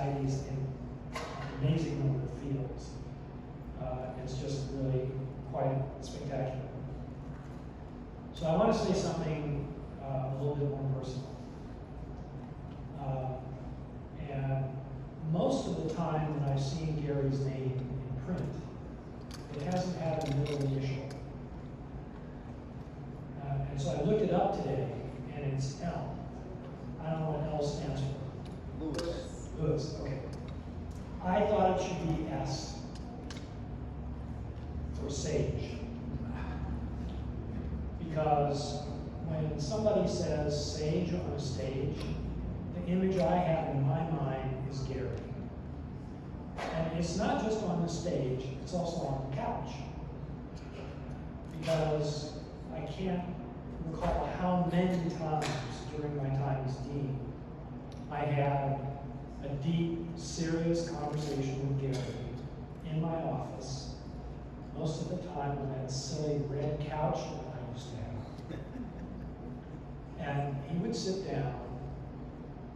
societies in an amazing number of fields. It's just really quite spectacular. So I want to say something a little bit more personal. And most of the time when I've seen Gary's name in print, it hasn't had a middle initial. And so I looked it up today, and it's L. I don't know what L stands for. Lewis. Lewis, okay. I thought it should be S for sage. Because when somebody says sage on a stage, the image I have in my mind is Gary. And it's not just on the stage, it's also on the couch. Because I can't recall how many times during my time as dean I had a deep, serious conversation with Gary in my office, most of the time on that silly red couch that I used to have. And he would sit down,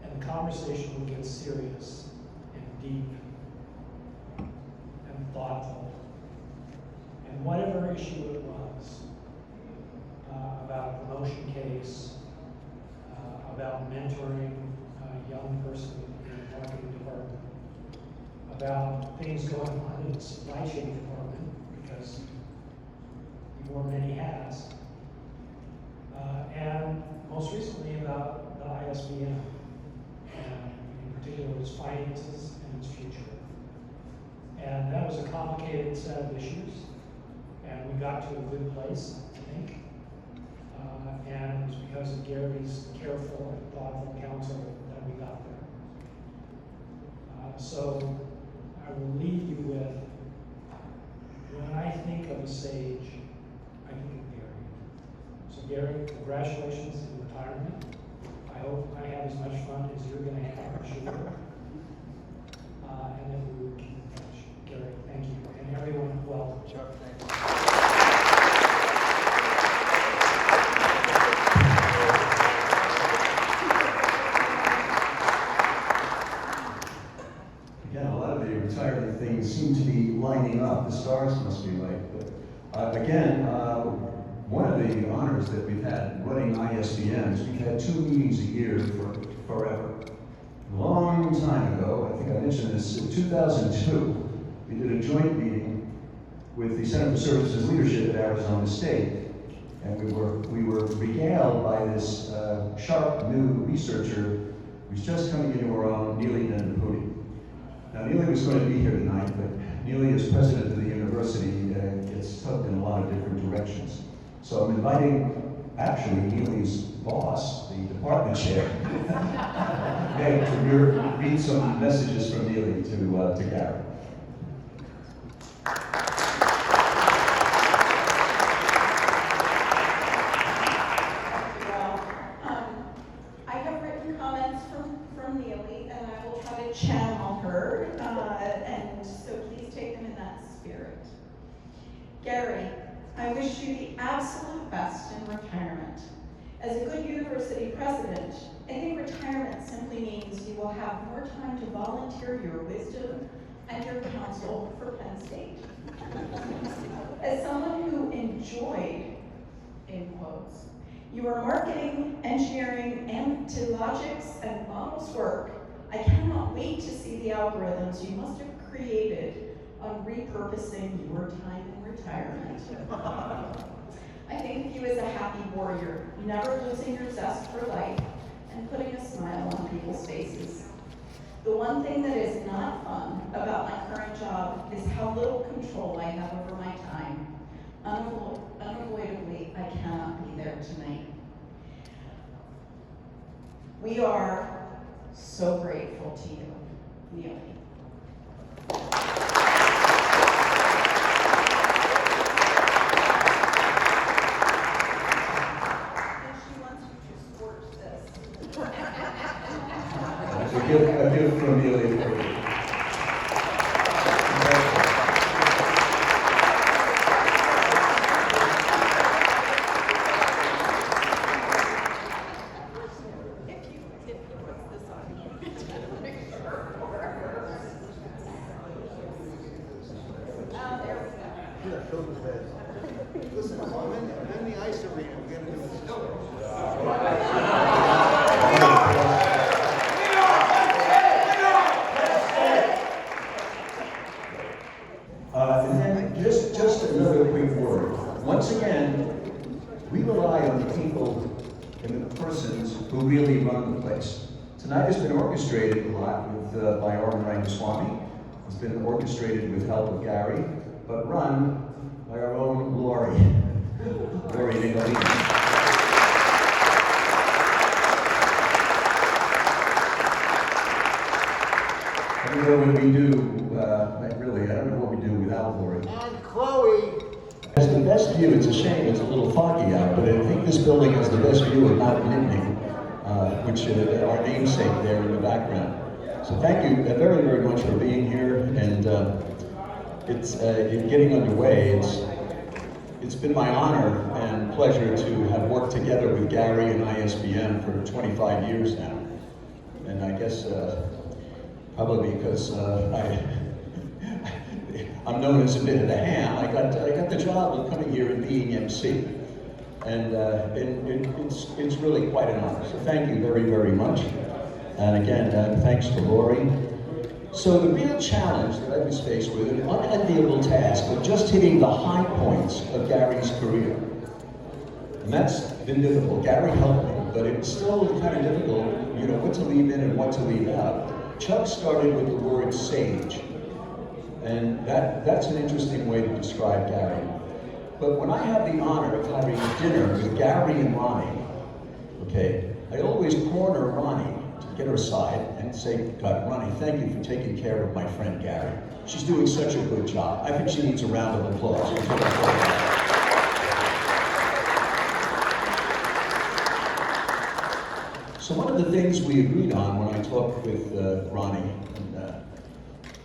and the conversation would get serious and deep and thoughtful. And whatever issue it was, about a promotion case, about mentoring a young person in the marketing department, about things going on in the supply chain department, because he wore many hats, and most recently about the ISBN, and in particular its finances and its future. And that was a complicated set of issues, and we got to a good place, I think. And it was because of Gary's careful and thoughtful counsel that we got there. So I will leave you with, when I think of a sage, I think of Gary. So Gary, congratulations in retirement. I hope I have as much fun as you're going to have, I'm sure. And then we will keep in touch. Gary, thank you. And everyone, welcome. Chuck, thanks. Retirement things seem to be lining up. The stars must be right. But again, one of the honors that we've had running ISBN is we've had 2 meetings a year for forever. A long time ago, I think I mentioned this, in 2002, we did a joint meeting with the Center for Services Leadership at Arizona State, and we were regaled by this sharp new researcher who's just coming into her own, Lilien Retirement. Now, Neely was going to be here tonight, but Neely, as president of the university, gets tugged in a lot of different directions. So I'm inviting, actually, Neely's boss, the department chair, Meg, to read some messages from Neely to Gary. I have written comments from Neely, and I will try to channel her, and so please take them in that spirit. Gary, I wish you the absolute best in retirement. As a good university president, I think retirement simply means you will have more time to volunteer your wisdom and your counsel for Penn State. As someone who enjoyed, in quotes, your marketing, engineering, and to logics and models work, I cannot wait to see the algorithms you must have created on repurposing your time in retirement. I think of you as a happy warrior, never losing your zest for life and putting a smile on people's faces. The one thing that is not fun about my current job is how little control I have over my time. Unavoidably, I cannot be there tonight. We are so grateful to you, Neely. And she wants you to squirt this. A gift from Neely for you. If you put this on, make sure. Tonight has been orchestrated a lot with, by Arvind Rangaswamy. It's been orchestrated with help of Gary, but run by our own Lori Nicolini. I don't know what we do, really, I don't know what we do without Lori. And Chloe Has the best view. It's a shame it's a little foggy out, but I think this building has the best view of Mount Nittany, which is our namesake there in the background. So thank you very, very much for being here, and it's getting underway. It's been my honor and pleasure to have worked together with Gary and ISBM for 25 years now, and I guess probably because I'm known as a bit of a ham. I got the job of coming here and being MC, and it's really quite an honor. So thank you very, very much. And again, thanks to Lori. So the real challenge that I was faced with, an unenviable task of just hitting the high points of Gary's career. And that's been difficult. Gary helped me, but it was still kind of difficult, you know, what to leave in and what to leave out. Chuck started with the word sage. And that's an interesting way to describe Gary. But when I have the honor of having dinner with Gary and Ronnie, okay, I always corner Ronnie to get her side and say, God, Ronnie, thank you for taking care of my friend Gary. She's doing such a good job. I think she needs a round of applause. So one of the things we agreed on when I talked with Ronnie,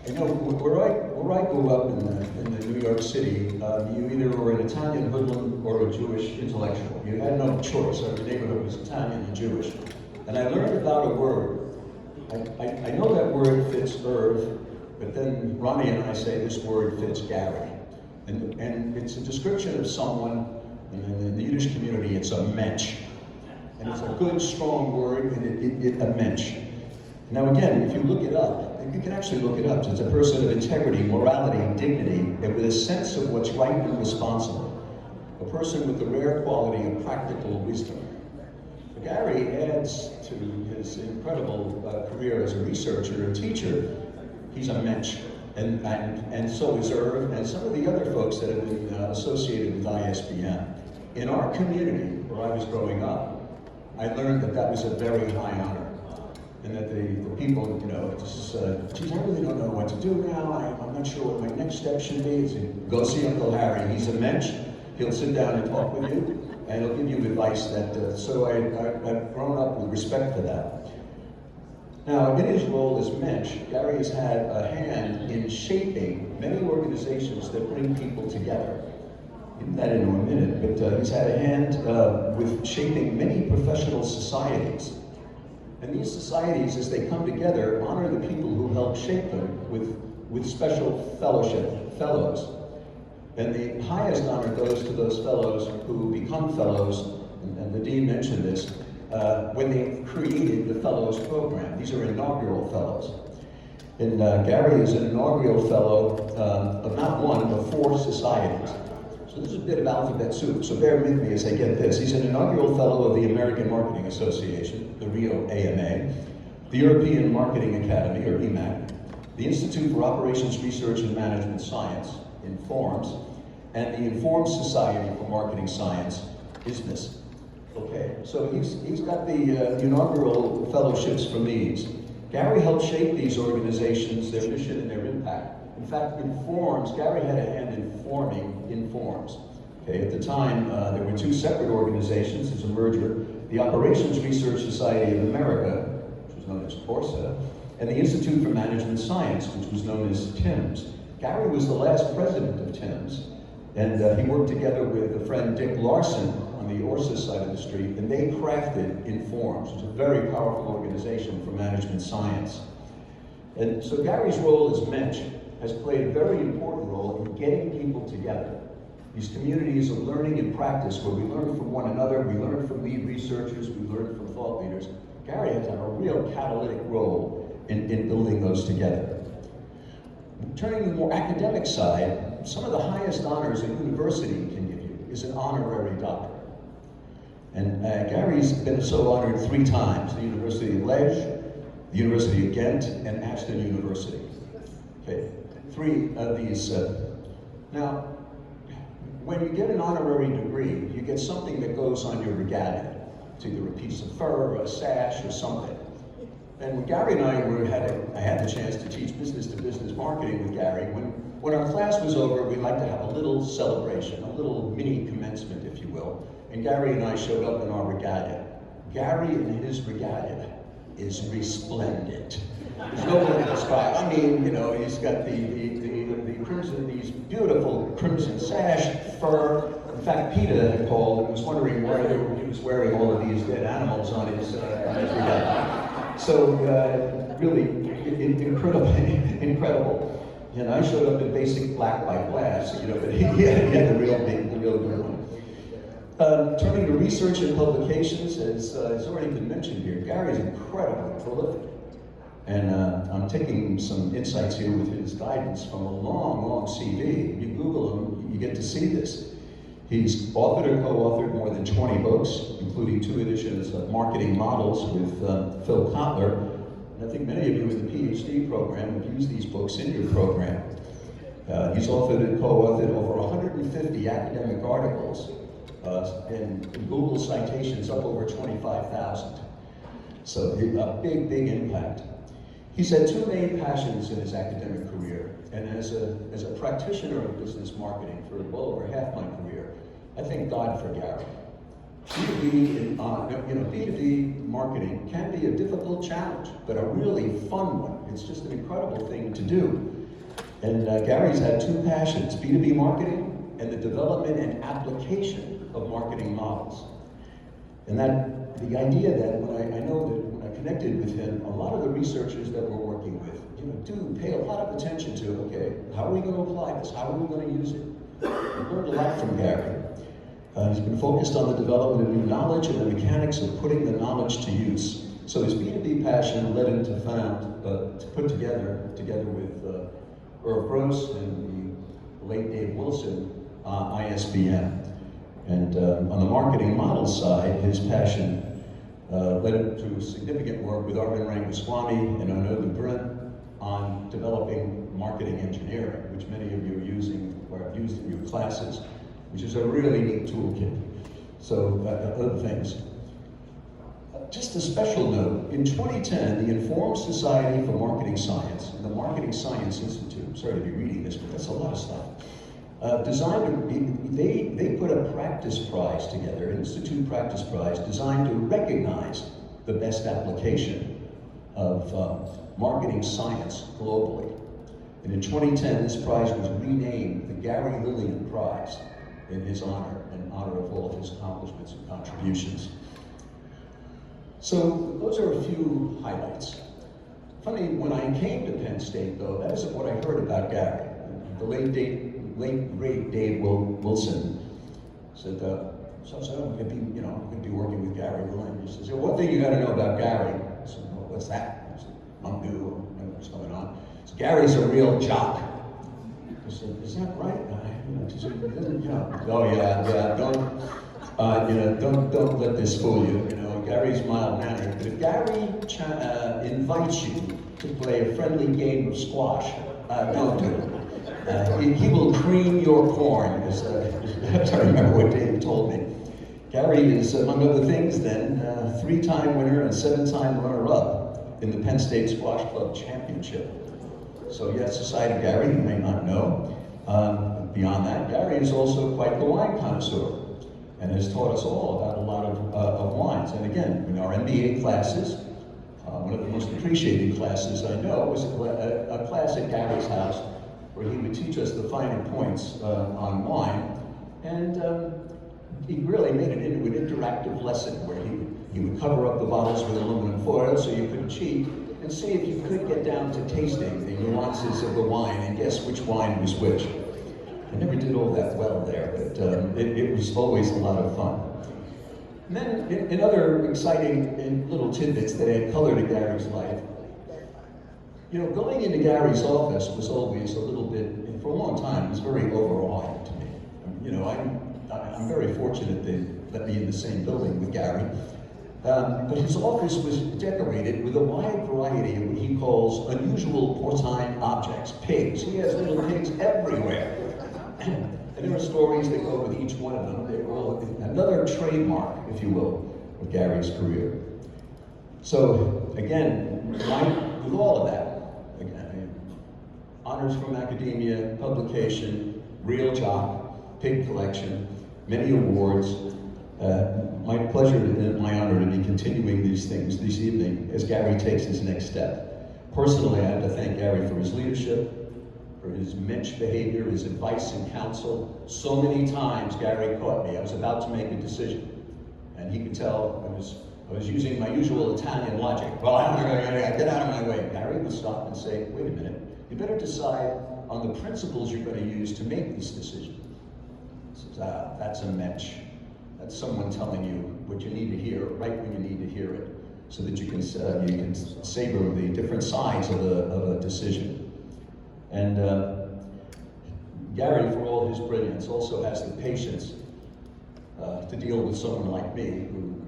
and, you know, where I grew up in the New York City, you either were an Italian hoodlum or a Jewish intellectual. You had no choice. Our neighborhood was Italian and Jewish. And I learned about a word. I know that word fits Irv, but then Ronnie and I say this word fits Gary. And it's a description of someone, and in the Yiddish community, it's a mensch. And it's a good, strong word, and a mensch. Now again, if you look it up, you can actually look it up. It's a person of integrity, morality, dignity, and with a sense of what's right and responsible. A person with the rare quality of practical wisdom. Gary adds to his incredible career as a researcher and teacher. He's a mensch, and so is Irv, and some of the other folks that have been associated with ISBM. In our community, where I was growing up, I learned that was a very high honor. And that the people, you know, just, geez, I really don't know what to do now. I'm not sure what my next step should be. So go see Uncle Harry. He's a mensch. He'll sit down and talk with you, and he'll give you advice that, so I've grown up with respect for that. Now, in his role as mensch, Gary has had a hand in shaping many organizations that bring people together. I'll get that in a minute, but he's had a hand with shaping many professional societies. And these societies, as they come together, honor the people who help shape them with special fellows. And the highest honor goes to those fellows who become fellows, and the Dean mentioned this, when they created the Fellows Program. These are inaugural fellows. And Gary is an inaugural fellow of not one, but 4 societies. So this is a bit of alphabet soup, so bear with me as I get this. He's an inaugural fellow of the American Marketing Association, the Rio AMA, the European Marketing Academy, or EMAC, the Institute for Operations Research and Management Science, INFORMS, and the Informed Society for Marketing Science, ISMIS. Okay, so he's got the inaugural fellowships from these. Gary helped shape these organizations, their mission and their impact. In fact, INFORMS, Gary had a hand in forming INFORMS. Okay, at the time, there were 2 separate organizations. It's a merger. The Operations Research Society of America, which was known as PORSA, and the Institute for Management Science, which was known as TIMS. Gary was the last president of TIMS, and he worked together with a friend, Dick Larson, on the ORSA side of the street, and they crafted INFORMS, which is a very powerful organization for management science. And so Gary's role as mensch has played a very important role in getting people together. These communities of learning and practice where we learn from one another, we learn from lead researchers, we learn from thought leaders. Gary has had a real catalytic role in building those together. Turning to the more academic side, some of the highest honors a university can give you is an honorary doctorate. And Gary's been so honored 3 times, the University of Liège, the University of Ghent, and Ashton University. Okay, 3 of these. Now, when you get an honorary degree, you get something that goes on your regalia. It's either a piece of fur, or a sash, or something. And when Gary and I I had the chance to teach business-to-business marketing with Gary. When our class was over, we liked to have a little celebration, a little mini commencement, if you will. And Gary and I showed up in our regalia. Gary in his regalia is resplendent. There's no way to describe. I mean, you know, he's got the crimson, these beautiful crimson sash, fur. In fact, Peter had called and was wondering why he was wearing all of these dead animals on his regalia. So really incredible. And I showed up in basic black by glass, you know, but he had the real good one. Turning to research and publications, as has already been mentioned here, Gary's incredibly prolific. And I'm taking some insights here with his guidance from a long CV. You Google him, you get to see this. He's authored or co-authored more than 20 books, including 2 editions of Marketing Models with Phil Kotler. And I think many of you in the PhD program have used these books in your program. He's authored and co-authored over 150 academic articles, and Google citations up over 25,000. So a big impact. He's had 2 main passions in his academic career, and as a practitioner of business marketing for well over half my career, I thank God for Gary. B2B marketing can be a difficult challenge, but a really fun one. It's just an incredible thing to do. And Gary's had 2 passions, B2B marketing and the development and application of marketing models. And the idea that I know that when I connected with him, a lot of the researchers that we're working with, do pay a lot of attention to, okay, how are we going to apply this? How are we going to use it? I've learned a lot from Gary. He's been focused on the development of new knowledge and the mechanics of putting the knowledge to use. So his B2B passion led him to put together with Irv Gross and the late Dave Wilson, ISBM. And on the marketing model side, his passion led him to significant work with Arvind Rangaswamy and Anand Brun on developing marketing engineering, which many of you are using or have used in your classes, which is a really neat toolkit. So, other things. Just a special note, in 2010, the Informed Society for Marketing Science and the Marketing Science Institute, sorry to be reading this, but that's a lot of stuff, they put a practice prize together, an institute practice prize designed to recognize the best application of marketing science globally. And in 2010, this prize was renamed the Gary Lilien Prize in his honor, in honor of all of his accomplishments and contributions. So those are a few highlights. Funny, when I came to Penn State, though, that isn't what I heard about Gary. The late great Dave Wilson said, so I'm going to be working with Gary Lilien. He says, one thing you got to know about Gary. I said, well, what's that? I said, I'm new, I know what's going on. So Gary's a real jock. I said, is that right? Oh yeah, don't let this fool you. Gary's mild-mannered, but if Gary invites you to play a friendly game of squash, don't do it. He will cream your corn, as I remember what Dave told me. Gary is, among other things then, 3-time winner and 7-time runner-up in the Penn State Squash Club Championship. So yes, aside of Gary, you may not know. Beyond that, Gary is also quite the wine connoisseur and has taught us all about a lot of wines. And again, in our MBA classes, one of the most appreciated classes I know was a class at Gary's house where he would teach us the finer points on wine. And he really made it into an interactive lesson where he would cover up the bottles with aluminum foil so you couldn't cheat, and see if you could get down to tasting the nuances of the wine and guess which wine was which. I never did all that well there, but it was always a lot of fun. And then, in other exciting little tidbits that add color to Gary's life, going into Gary's office was always a little bit, and for a long time, it was very overawing to me. I'm very fortunate they let me in the same building with Gary. But his office was decorated with a wide variety calls unusual porcine objects, pigs. He has little pigs everywhere. And there are stories that go with each one of them. They're all another trademark, if you will, of Gary's career. So, again, with all of that, again, honors from academia, publication, real job, pig collection, many awards. My pleasure and my honor to be continuing these things this evening as Gary takes his next step. Personally, I have to thank Gary for his leadership, for his mensch behavior, his advice and counsel. So many times Gary caught me. I was about to make a decision, and he could tell I was using my usual Italian logic. Well, get out of my way. Gary would stop and say, wait a minute, you better decide on the principles you're going to use to make this decision. He says, that's a mensch. That's someone telling you what you need to hear right when you need to hear it, so that you can savor the different sides of a decision. And Gary, for all his brilliance, also has the patience to deal with someone like me, who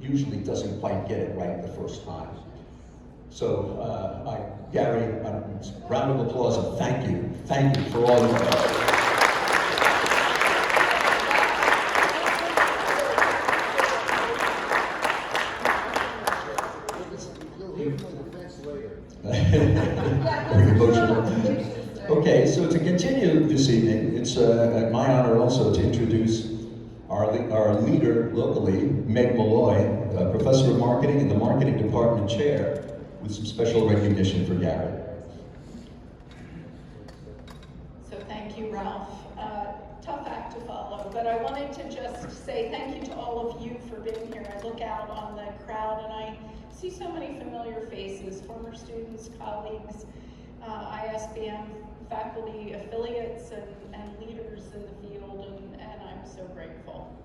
usually doesn't quite get it right the first time. So, Gary, round of applause and thank you for all you've done. Very emotional. Okay, so to continue this evening, it's my honor also to introduce our leader locally, Meg Malloy, Professor of Marketing and the Marketing Department Chair, with some special recognition for Gary. So thank you, Ralph. Tough act to follow, but I wanted to just say thank you to all of you for being here. I look out on the crowd and I see so many familiar faces, former students, colleagues, ISBM faculty, affiliates, and leaders in the field, and I'm so grateful.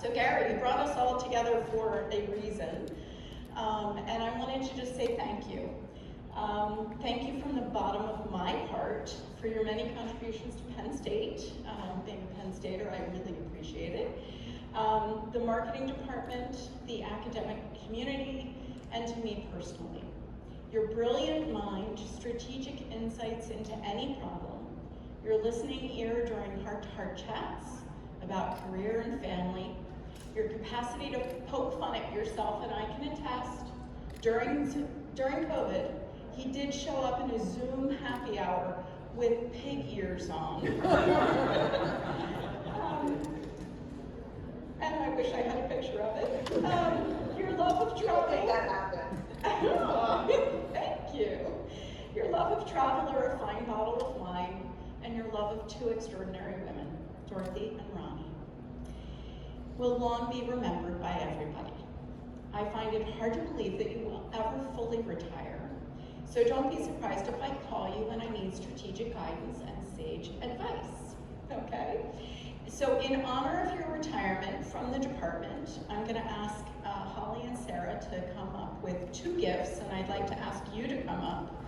So Gary, you brought us all together for a reason, and I wanted to just say thank you. Thank you from the bottom of my heart for your many contributions to Penn State. Being a Penn Stater, I really appreciate it. The marketing department, the academic community, and to me personally. Your brilliant mind, strategic insights into any problem, your listening ear during heart-to-heart chats about career and family, your capacity to poke fun at yourself, and I can attest, during COVID, he did show up in a Zoom happy hour with pig ears on. And I wish I had a picture of it. Your love of travel. That happened. Thank you. Your love of travel or a fine bottle of wine, and your love of two extraordinary women, Dorothy and Ronnie, will long be remembered by everybody. I find it hard to believe that you will ever fully retire, so don't be surprised if I call you when I need strategic guidance and sage advice, okay? So in honor of your retirement from the department, I'm gonna ask Holly and Sarah to come up with two gifts, and I'd like to ask you to come up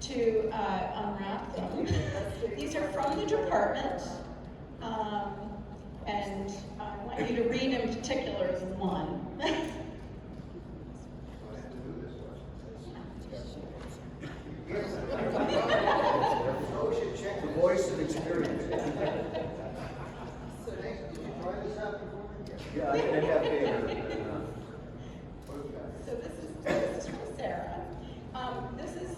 to unwrap them. These are from the department, and I want you to read in particular one. The voice of experience. Yeah, I didn't have favorite. So this is for Sarah. This is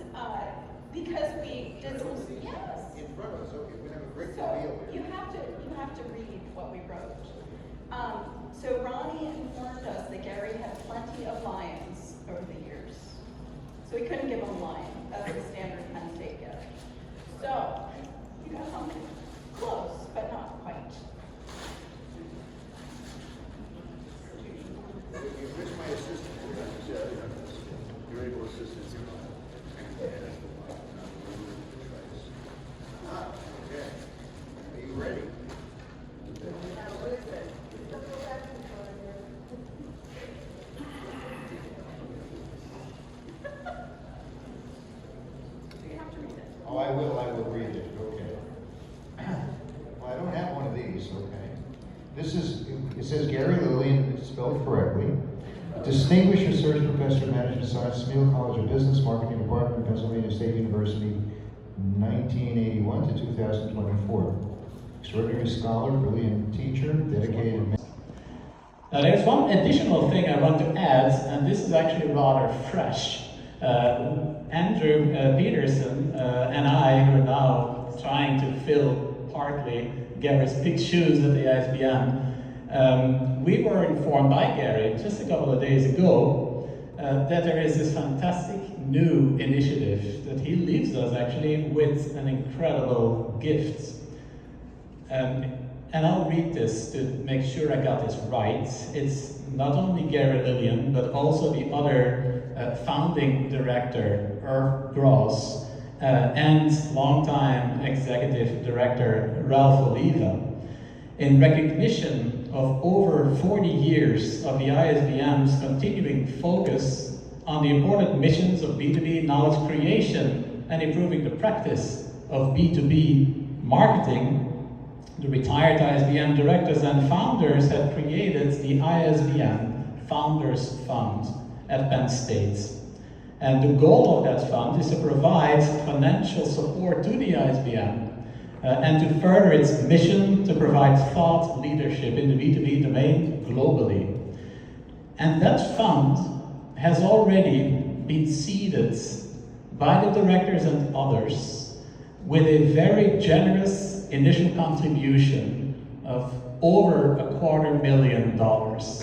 because we did some, yes. In front of us, okay, we have a great So you have to read what we wrote. So Ronnie informed us that Gary had plenty of lions over the years. So we couldn't give him a lion. That's the standard Penn State gift. So you got something close, but not quite. Where's my assistant? Your able assistant. Okay. Are you ready? What is it? You have to read it. Oh, I will read it, okay. Well, I don't have one of these, okay. This is, it says Gary Lilien, spelled correctly, Distinguished Research Professor of Management Science, Smeal College of Business Marketing Department, Pennsylvania State University, 1981 to 2024. Extraordinary scholar, brilliant teacher, dedicated. Now there's one additional thing I want to add, and this is actually rather fresh. Andrew Peterson and I, who are now trying to fill partly Gary's big shoes at the ISBN, we were informed by Gary just a couple of days ago that there is this fantastic new initiative that he leaves us actually with an incredible gift. And I'll read this to make sure I got this right. It's not only Gary Lilien, but also the other founding director, Irv Gross, and longtime executive director, Ralph Oliva. In recognition of over 40 years of the ISBM's continuing focus on the important missions of B2B knowledge creation and improving the practice of B2B marketing, the retired ISBM directors and founders have created the ISBM Founders Fund at Penn State. And the goal of that fund is to provide financial support to the ISBM and to further its mission to provide thought leadership in the B2B domain globally. And that fund has already been seeded by the directors and others with a very generous initial contribution of over $250,000.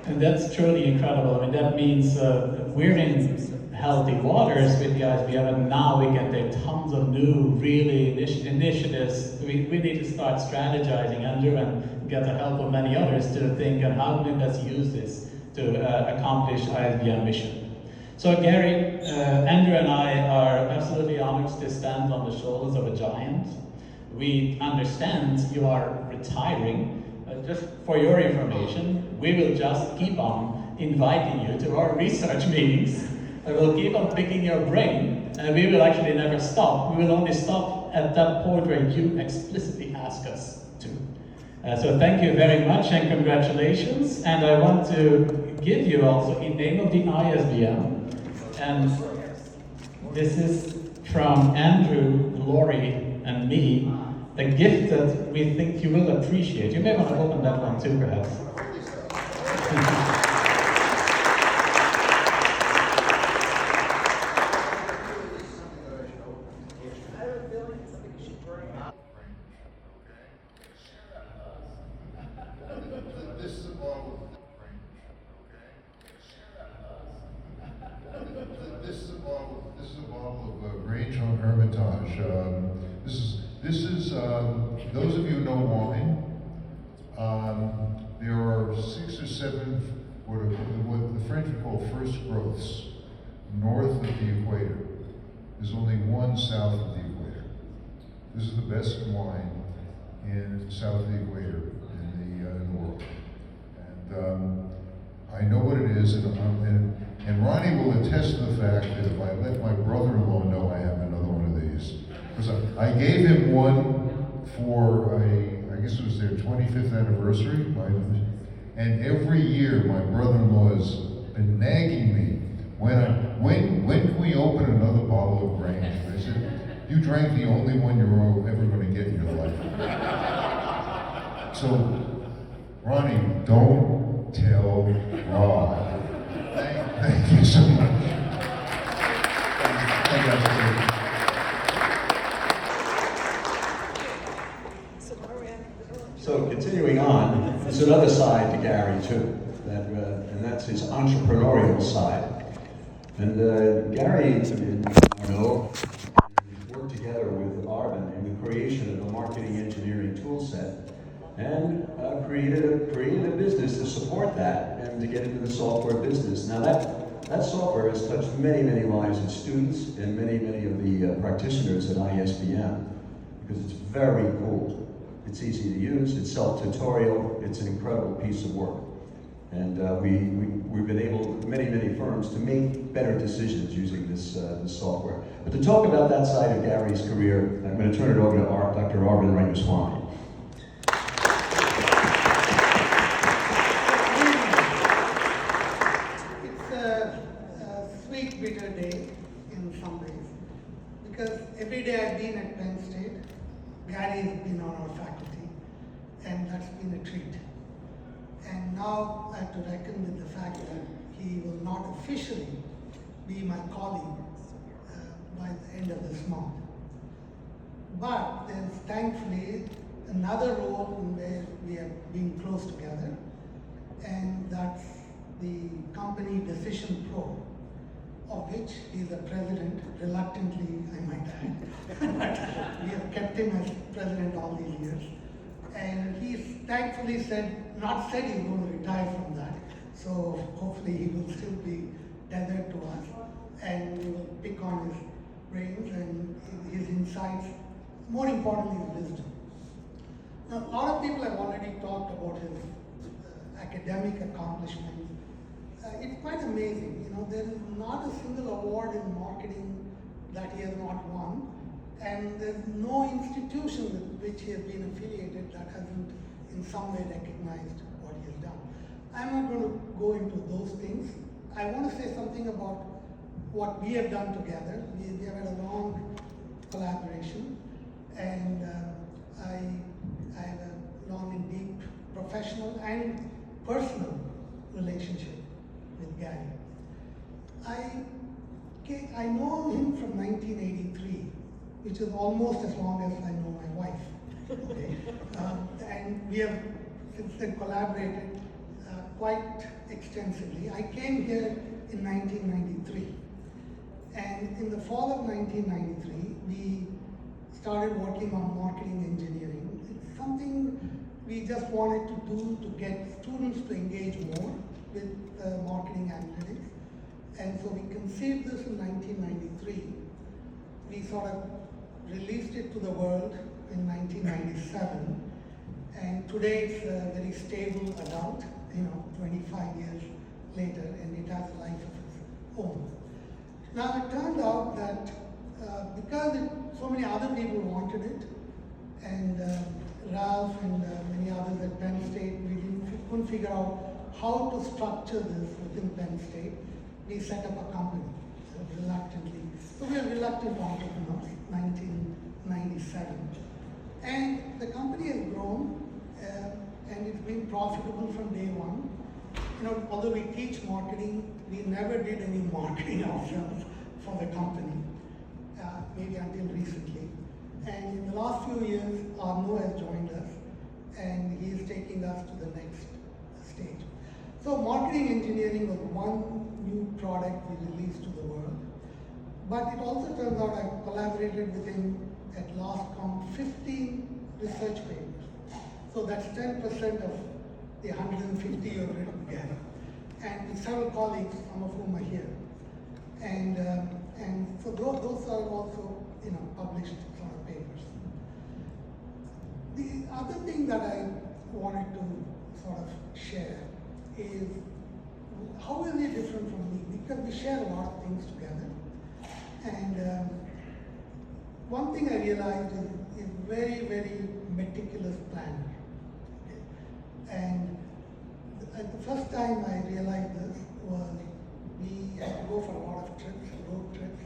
And that's truly incredible. I mean, that means we're in healthy waters with the ISBM, and now we can take tons of new, really initiatives. We need to start strategizing, Andrew, and get the help of many others to think on how can we best use this to accomplish ISBM mission. So Gary, Andrew and I are absolutely honored to stand on the shoulders of a giant. We understand you are retiring. Just for your information, we will just keep on inviting you to our research meetings. We'll keep on picking your brain, and we will actually never stop. We will only stop at that point where you explicitly ask us to. So thank you very much and congratulations. And I want to give you also in name of the ISBM, and this is from Andrew, Lori, and me, a gift that we think you will appreciate. You may want to open that one too, perhaps. This is a bottle of Grange on Hermitage. This is those of you who know wine. There are 6 or 7 what the French would call first growths north of the equator. There's only one south of the equator. This is the best wine in south of the equator in the world. And I know what it is, and Ronnie will attest to the fact that if I let my brother-in-law know I have another one of these, because I gave him one for I guess it was their 25th anniversary, and every year my brother-in-law has been nagging me, when can we open another bottle of Grange? I said, you drank the only one you're ever going to get in your life. So, Ronnie, don't tell Rob. Thank you so much. So continuing on, there's another side to Gary too, and that's his entrepreneurial side. And Gary, you know, worked together with Arvin in the creation of the marketing engineering tool set, and created a business to support that and to get into the software business. Now that software has touched many lives of students and many of the practitioners at ISBM, because it's very cool. It's easy to use, it's self-tutorial, it's an incredible piece of work. And we've been able, many firms, to make better decisions using this software. But to talk about that side of Gary's career, I'm going to turn it over to Dr. Arvind Rangaswamy. It's a sweet, bitter day in some ways, because every day I've been at Penn State, Gary has been on our faculty, and that's been a treat. And now I have to reckon with the fact that he will not officially be my colleague by the end of this month. But there's thankfully another role in where we have been close together, and that's the company Decision Pro, of which he's the president, reluctantly, I might add. But we have kept him as president all these years. And he's thankfully not said he's going to retire from that. So hopefully he will still be tethered to us, and we will pick on his brains and his insights, more importantly his wisdom. Now, a lot of people have already talked about his academic accomplishments. It's quite amazing. There is not a single award in marketing that he has not won. And there's no institution with which he has been affiliated that hasn't in some way recognized what he has done. I'm not going to go into those things. I want to say something about what we have done together. We have had a long collaboration, and I have a long and deep professional and personal relationship with Gary. I know him from 1983. Which is almost as long as I know my wife. Okay? And we have since then collaborated quite extensively. I came here in 1993. And in the fall of 1993, we started working on marketing engineering. It's something we just wanted to do to get students to engage more with marketing analytics. And so we conceived this in 1993. We sort of released it to the world in 1997, and today it's a very stable adult, 25 years later, and it has a life of its own. Now it turned out that because so many other people wanted it, and Ralph and many others at Penn State, we couldn't figure out how to structure this within Penn State, we set up a company, reluctantly. So we are reluctant entrepreneurs, 1997. And the company has grown, and it's been profitable from day one. Although we teach marketing, we never did any marketing ourselves for the company, maybe until recently. And in the last few years, Arno has joined us, and he is taking us to the next stage. So marketing engineering was one new product we released to the world. But it also turns out I collaborated with him at last count 15 research papers. So that's 10% of the 150 you've written together. And with several colleagues, some of whom are here. And so those are also published sort of papers. The other thing that I wanted to sort of share is how is he different from me? Because we share a lot of things together. And one thing I realized is very, very meticulous planner. Okay? And the first time I realized this was we had to go for a lot of trips, road trips,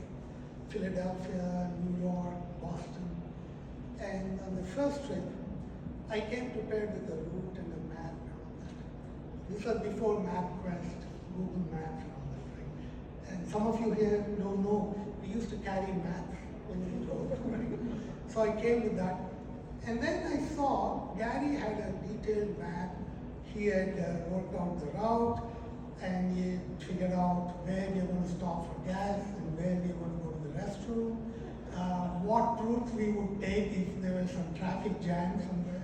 Philadelphia, New York, Boston. And on the first trip, I came prepared with a route and a map and all that. This was before MapQuest, Google Maps and all that, right? And some of you here don't know, we used to carry maps when we drove, right? So I came with that. And then I saw Gary had a detailed map. He had worked out the route, and he figured out where we were going to stop for gas and where we were going to go to the restroom, what route we would take if there was some traffic jam somewhere,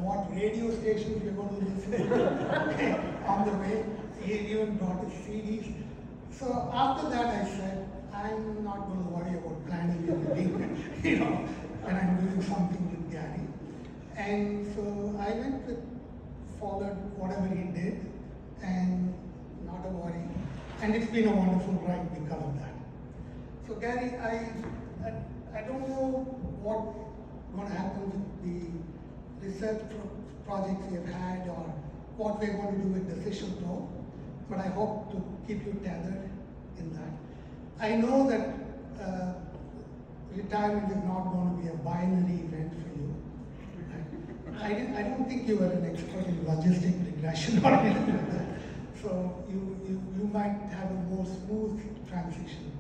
what radio stations we were going to listen to on the way. He even brought his CDs. So after that I said, I'm not going to worry about planning anything, when I'm doing something with Gary. And so I went with, followed whatever he did, and not a worry. And it's been a wonderful ride because of that. So Gary, I don't know what's going to happen with the research projects we have had or what we're going to do with Decision Pro, but I hope to keep you tethered in that. I know that retirement is not going to be a binary event for you. I don't think you are an expert in logistic regression or anything like that. So you might have a more smooth transition.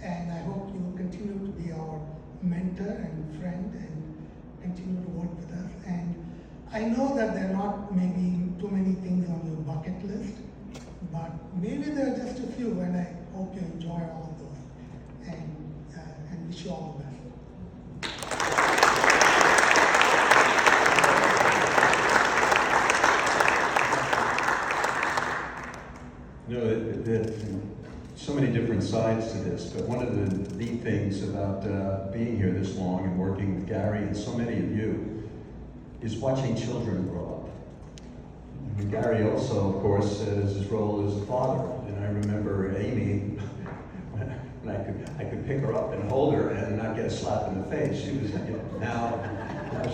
And I hope you will continue to be our mentor and friend and continue to work with us. And I know that there are not maybe too many things on your bucket list, but maybe there are just a few, and I hope you enjoy all of those. And wish you all the best. You know, there so many different sides to this, but one of the neat things about being here this long and working with Gary and so many of you is watching children grow up. And Gary also, of course, has his role as a father. And I remember Amy, when I could pick her up and hold her and not get a slap in the face. She was, now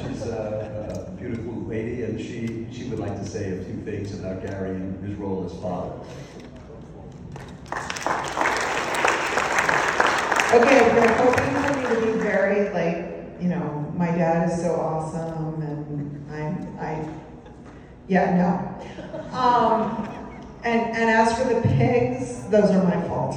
she's a beautiful lady, and she would like to say a few things about Gary and his role as father. Okay, we're hoping for me to be very, my dad is so awesome, and and as for the pigs, those are my fault.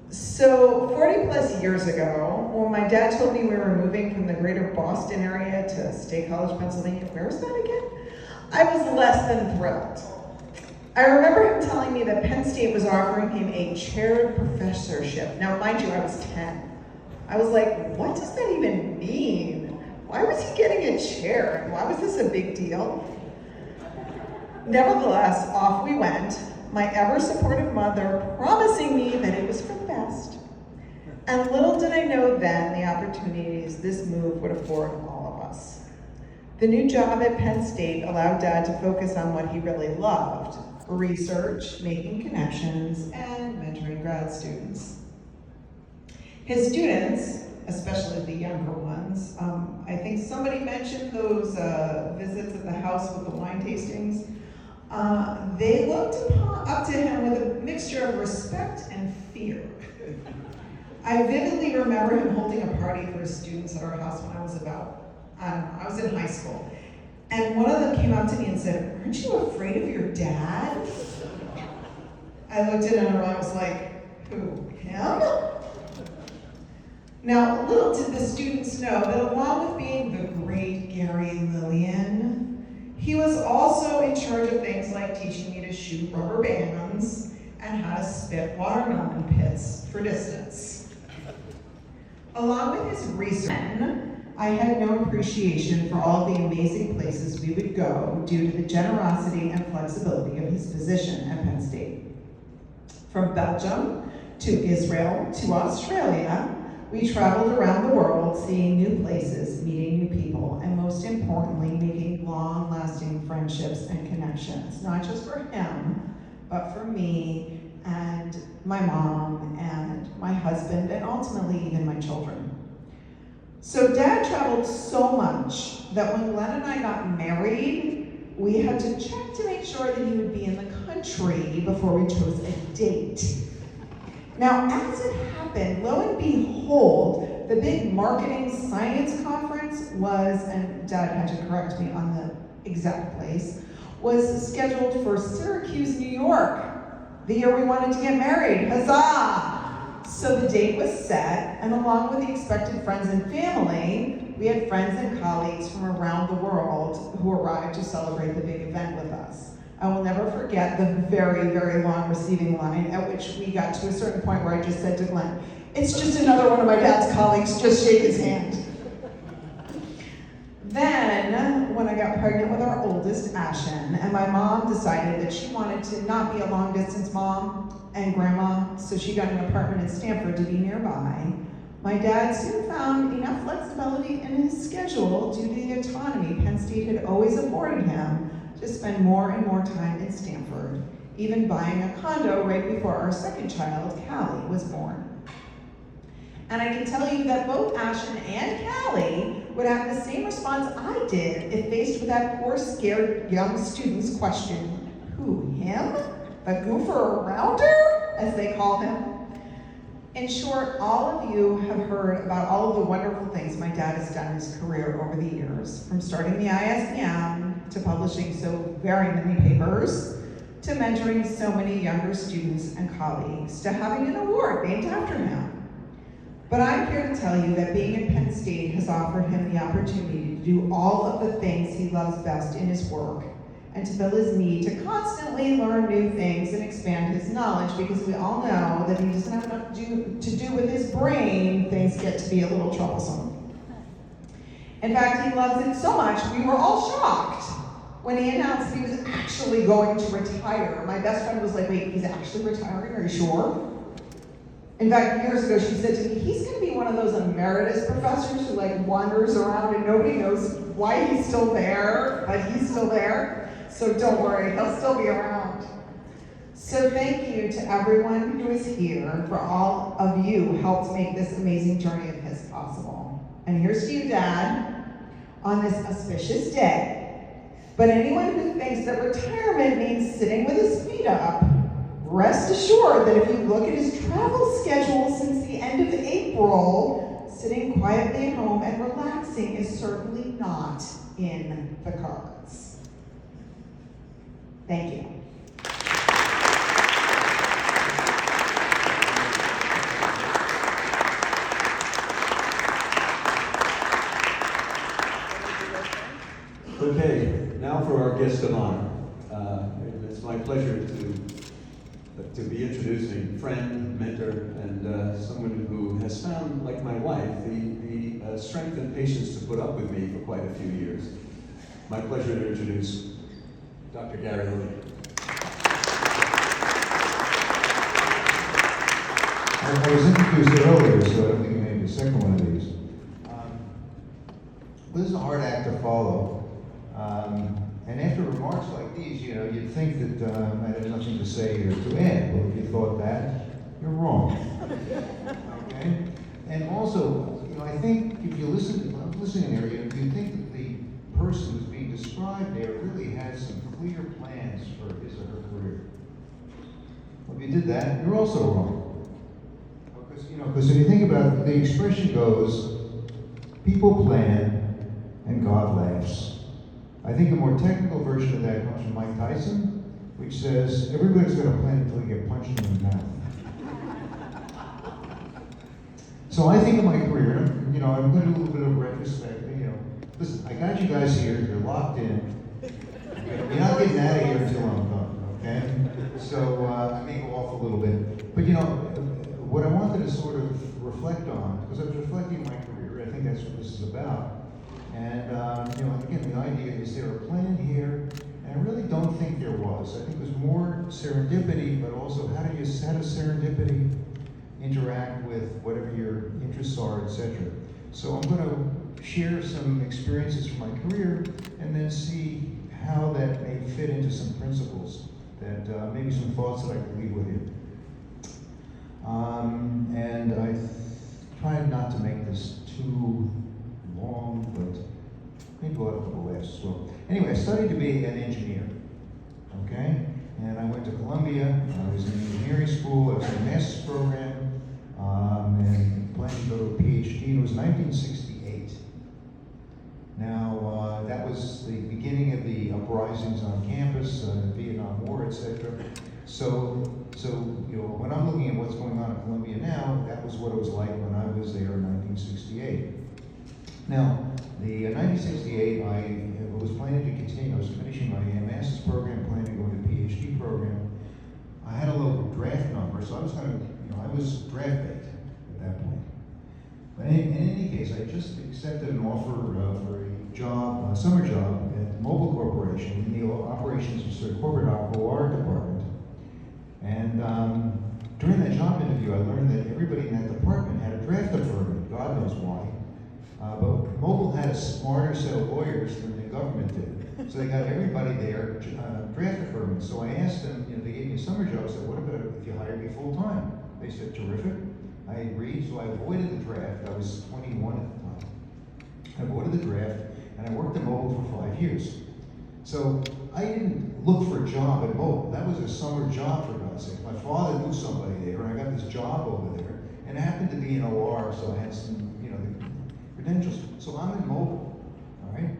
So 40 plus years ago, when my dad told me we were moving from the greater Boston area to State College, Pennsylvania, where's that again? I was less than thrilled. I remember him telling me that Penn State was offering him a chaired professorship. Now, mind you, I was 10. I was like, what does that even mean? Why was he getting a chair? Why was this a big deal? Nevertheless, off we went, my ever-supportive mother promising me that it was for the best. And little did I know then the opportunities this move would afford all of us. The new job at Penn State allowed Dad to focus on what he really loved: research, making connections, and mentoring grad students. His students, especially the younger ones, I think somebody mentioned those visits at the house with the wine tastings. They looked up to him with a mixture of respect and fear. I vividly remember him holding a party for his students at our house when I was I was in high school. And one of them came up to me and said, "Aren't you afraid of your dad?" I looked at him and I was like, "Who, him?" Now, little did the students know that along with being the great Gary Lilien, he was also in charge of things like teaching me to shoot rubber bands and how to spit watermelon pits for distance. Along with his research, I had no appreciation for all the amazing places we would go due to the generosity and flexibility of his position at Penn State. From Belgium to Israel to Australia, we traveled around the world, seeing new places, meeting new people, and most importantly, making long-lasting friendships and connections, not just for him, but for me and my mom and my husband, and ultimately even my children. So Dad traveled so much that when Glenn and I got married, we had to check to make sure that he would be in the country before we chose a date. Now, as it happened, lo and behold, the big marketing science conference was, and Dad had to correct me on the exact place, was scheduled for Syracuse, New York, the year we wanted to get married. Huzzah! So the date was set, and along with the expected friends and family, we had friends and colleagues from around the world who arrived to celebrate the big event with us. I will never forget the very, very long receiving line at which we got to a certain point where I just said to Glenn, "It's just another one of my dad's colleagues, just shake his hand." Then, when I got pregnant with our oldest, Ashen, and my mom decided that she wanted to not be a long-distance mom and grandma, so she got an apartment in Stamford to be nearby, my dad soon found enough flexibility in his schedule due to the autonomy Penn State had always afforded him to spend more and more time in Stanford, even buying a condo right before our second child, Callie, was born. And I can tell you that both Ashton and Callie would have the same response I did if faced with that poor, scared young student's question, who, him? The goofer arounder, as they call him? In short, all of you have heard about all of the wonderful things my dad has done in his career over the years, from starting the ISBM, to publishing so very many papers, to mentoring so many younger students and colleagues, to having an award named after him. But I'm here to tell you that being at Penn State has offered him the opportunity to do all of the things he loves best in his work, and to fill his need to constantly learn new things and expand his knowledge, because we all know that he doesn't have enough to do with his brain, things get to be a little troublesome. In fact, he loves it so much, we were all shocked when he announced he was actually going to retire. My best friend was like, wait, he's actually retiring, are you sure? In fact, years ago, she said to me, he's going to be one of those emeritus professors who like wanders around and nobody knows why he's still there, but he's still there. So don't worry, he'll still be around. So thank you to everyone who is here, for all of you who helped make this amazing journey of his possible. And here's to you, Dad, on this auspicious day. But anyone who thinks that retirement means sitting with his feet up, rest assured that if you look at his travel schedule since the end of April, sitting quietly at home and relaxing is certainly not in the cards. Thank you. Okay, now for our guest of honor. It's my pleasure to be introducing friend, mentor, and someone who has found, like my wife, the strength and patience to put up with me for quite a few years. My pleasure to introduce Dr. Gary Lilien. I was introduced earlier, so I don't think I made the second one of these. This is a hard act to follow. And after remarks like these, you know, you'd think that I have nothing to say or to add. Well, if you thought that, you're wrong. Okay? And also, you know, I think if you listen, when I'm listening there, you think that the person who's being described there really has some clear plans for his or her career. Well, if you did that, you're also wrong. Because if you think about it, the expression goes, people plan and God laughs. I think the more technical version of that comes from Mike Tyson, which says, everybody's got a plan until you get punched in the mouth. So I think of my career, you know, I'm going to do a little bit of retrospect, you know. Listen, I got you guys here, you're locked in. You're not getting out of here until I'm done, okay? So I may go off a little bit. But you know, what I wanted to sort of reflect on, because I was reflecting on my career, I think that's what this is about. And you know, again, the idea is there a plan here? And I really don't think there was. I think it was more serendipity, but also how does serendipity interact with whatever your interests are, etc. So I'm going to share some experiences from my career and then see how that may fit into some principles that maybe some thoughts that I can leave with you. And I tried not to make this too long, but maybe we'll have a couple laughs as well. Anyway, I studied to be an engineer, okay? And I went to Columbia, I was in engineering school, I was in a master's program, and planning to go to a PhD. It was 1968. Now, that was the beginning of the uprisings on campus, Vietnam War, etc. So you know, when I'm looking at what's going on at Columbia now, that was what it was like when I was there in 1968. Now, the 1968, I was planning to continue. I was finishing my master's program, planning to go to a PhD program. I had a low draft number, so I was going to, you know, I was draft bait at that point. But in any case, I just accepted an offer for a job, a summer job at Mobile Corporation in the operations and sort of corporate OR department. And during that job interview, I learned that everybody in that department had a draft deferment. God knows why. But Mobile had a smarter set of lawyers than the government did. So they got everybody there drafted for me. So I asked them, they gave me a summer job. I said, what about if you hire me full time? They said, terrific. I agreed, so I avoided the draft. I was 21 at the time. I avoided the draft, and I worked at Mobile for 5 years. So I didn't look for a job at Mobile. That was a summer job, for God's sake. My father knew somebody there, and I got this job over there. And it happened to be in OR, so I had some, the credentials. So I'm in Mobile, all right?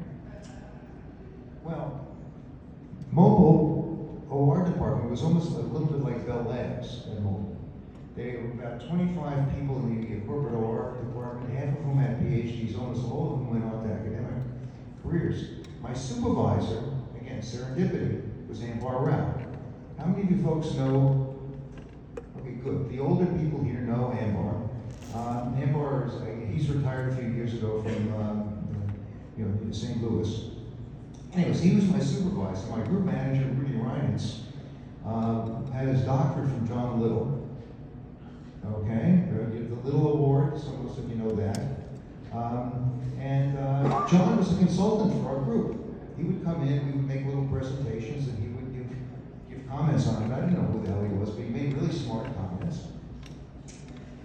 Well, Mobile OR department was almost a little bit like Bell Labs at Mobile. There were about 25 people in the corporate OR department, half of whom had PhDs, almost all of them went on to academic careers. My supervisor, again, serendipity, was Ambar Rao. How many of you folks know, okay, good, the older people here know Ambar. Ambar, he's retired a few years ago from St. Louis. Anyways, he was my supervisor. My group manager, Rudy Reinitz, had his doctorate from John Little. Okay, the Little Award, so most of you know that. John was a consultant for our group. He would come in, we would make little presentations, and he would give comments on it. I didn't know who the hell he was, but he made really smart comments.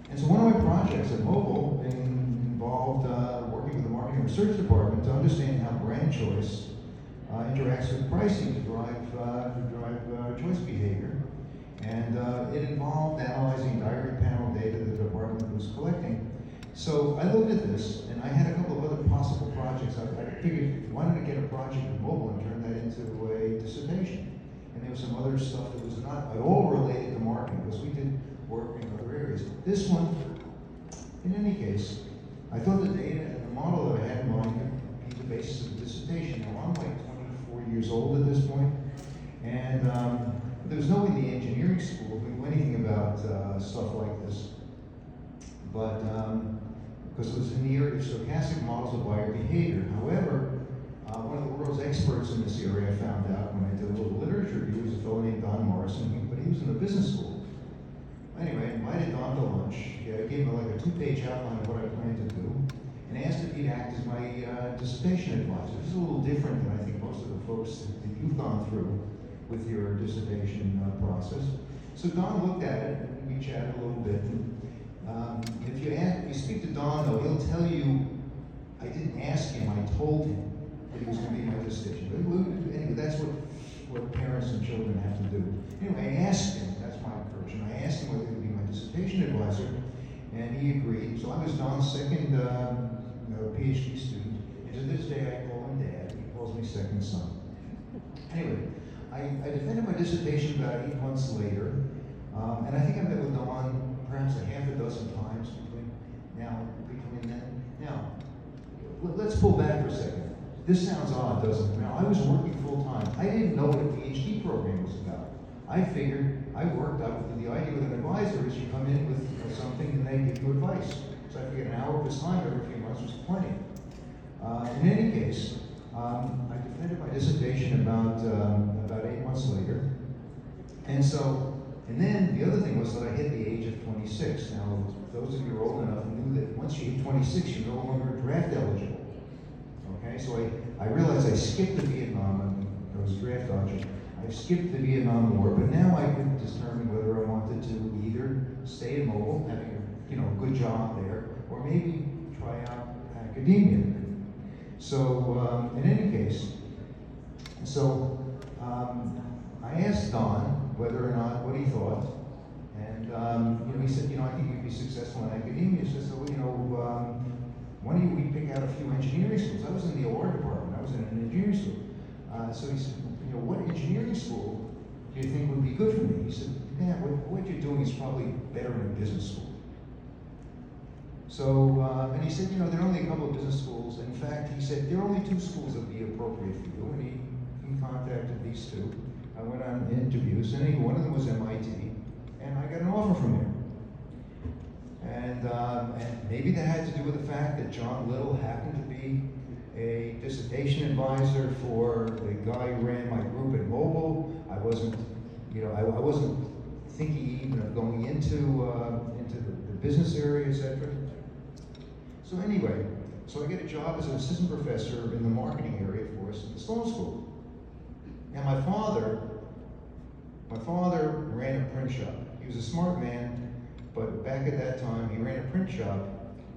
And so one of my projects at Mobile involved working with the marketing research department to understand how brand choice interacts with pricing to drive choice behavior. And it involved analyzing direct panel data the department was collecting. So I looked at this, and I had a couple of other possible projects. I figured, why don't I get a project with Mobile and turn that into a dissertation? And there was some other stuff that was not at all related to marketing, because we did work in other areas. This one, in any case, I thought the data and the model that I had in mind could be the basis of a dissertation. Now, I'm like 24 years old at this point, and there was nobody in the engineering school who knew anything about stuff like this. But, because it was in the area of stochastic models of buyer behavior. However, one of the world's experts in this area I found out when I did a little literature review was a fellow named Don Morrison, but he was in the business school. Anyway, I invited Don to lunch. I gave him like a 2-page outline of what I planned to do, and asked if he'd act as my dissertation advisor. This is a little different than I think most of the folks that you've gone through with your dissertation process. So Don looked at it, and we chatted a little bit. And, if you speak to Don, though, he'll tell you, I didn't ask him, I told him that he was going to be my dissertation. But anyway, that's what parents and children have to do. Anyway, I asked him, that's my version, I asked him whether he would be my dissertation advisor, and he agreed. So I was Don's second PhD student, and to this day I call him Dad. He calls me second son. Anyway, I defended my dissertation about 8 months later, and I think I met with Don perhaps a half a dozen times between then. Now, let's pull back for a second. This sounds odd, doesn't it? Now, I was working full time. I didn't know what a PhD program was about. I figured I worked out with the idea with an advisor is you come in with something and they give you advice. So I figured an hour of his time every few months was plenty. In any case, I defended my dissertation about 8 months later. And then the other thing was that I hit the age of 26. Now, those of you who are old enough knew that once you hit 26, you're no longer draft eligible. Okay, so I realized I skipped the Vietnam, I was draft eligible. I skipped the Vietnam War, but now I could determine whether I wanted to either stay at Mobile, having a good job there, or maybe try out academia. So in any case, I asked Don whether or not what he thought, and he said, I think you'd be successful in academia. He said, so why don't we pick out a few engineering schools? I was in the OR department. I was in an engineering school. So he said, what engineering school do you think would be good for me? He said, yeah, what you're doing is probably better in a business school. So, and he said, there are only a couple of business schools. In fact, he said, there are only 2 schools that would be appropriate for you. And he contacted these 2. I went on interviews, and one of them was MIT, and I got an offer from him. And maybe that had to do with the fact that John Little happened to be a dissertation advisor for the guy who ran my group at Mobile. I wasn't thinking even of going into the business area, etc. So anyway, So I get a job as an assistant professor in the marketing area for us at the Sloan School. And my father ran a print shop. He was a smart man, but back at that time, he ran a print shop.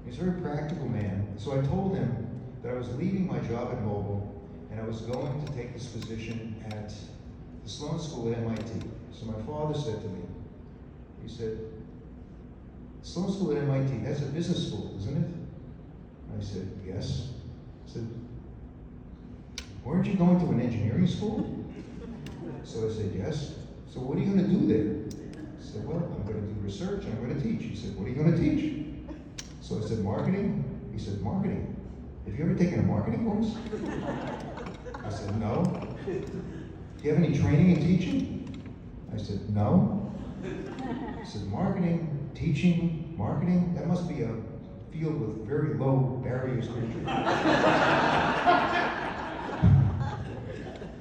He was a very practical man. So I told him that I was leaving my job at Mobile, and I was going to take this position at the Sloan School at MIT. So my father said to me, he said, Sloan School at MIT, that's a business school, isn't it? I said, yes. He said, weren't you going to an engineering school? So I said, yes. So what are you going to do there? I said, well, I'm going to do research and I'm going to teach. He said, what are you going to teach? So I said, marketing. He said, marketing. Have you ever taken a marketing course? I said, no. Do you have any training in teaching? I said, no. He said, marketing, teaching, marketing, that must be a field with very low barriers to entry.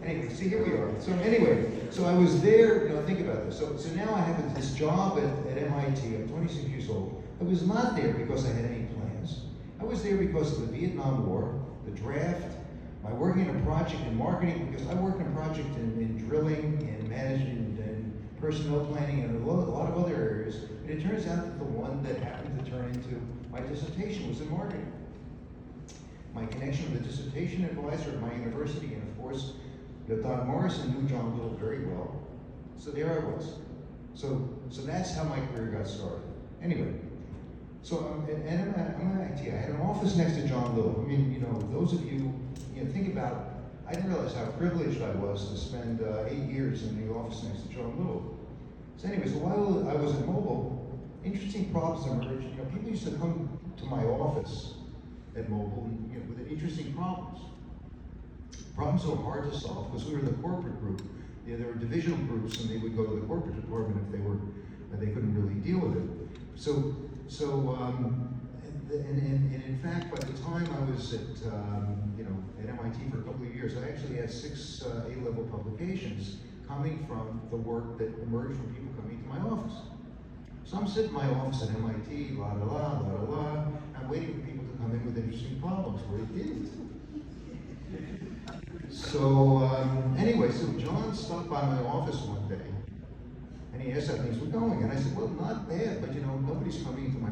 Anyway, see, here we are. So anyway, so I was there, think about this. So now I have this job at MIT. I'm 26 years old. I was not there because I had any plans. I was there because of the Vietnam War, the draft, my working in a project in marketing, because I worked in a project in drilling and management and personnel planning and a lot of other areas. And it turns out that the one that happened to turn into my dissertation was in marketing. My connection with the dissertation advisor at my university, and of course, Don Morrison knew John Little very well. So there I was. So that's how my career got started. Anyway, so I'm at MIT. I had an office next to John Little. I mean, those of you, think about, I didn't realize how privileged I was to spend 8 years in the office next to John Little. So anyway, so while I was at Mobile, interesting problems emerged. People used to come to my office at Mobile with interesting problems. Problems so hard to solve because we were in the corporate group. There were divisional groups, and they would go to the corporate department if they couldn't really deal with it. And in fact, by the time I was at MIT for a couple of years, I actually had 6 A-level publications coming from the work that emerged from people coming to my office. So I'm sitting in my office at MIT, la la la, la la la. I'm waiting for people to come in with interesting problems where they didn't. So anyway, so John stopped by my office one day, and he asked how things were going, and I said, well, not bad, but nobody's coming into my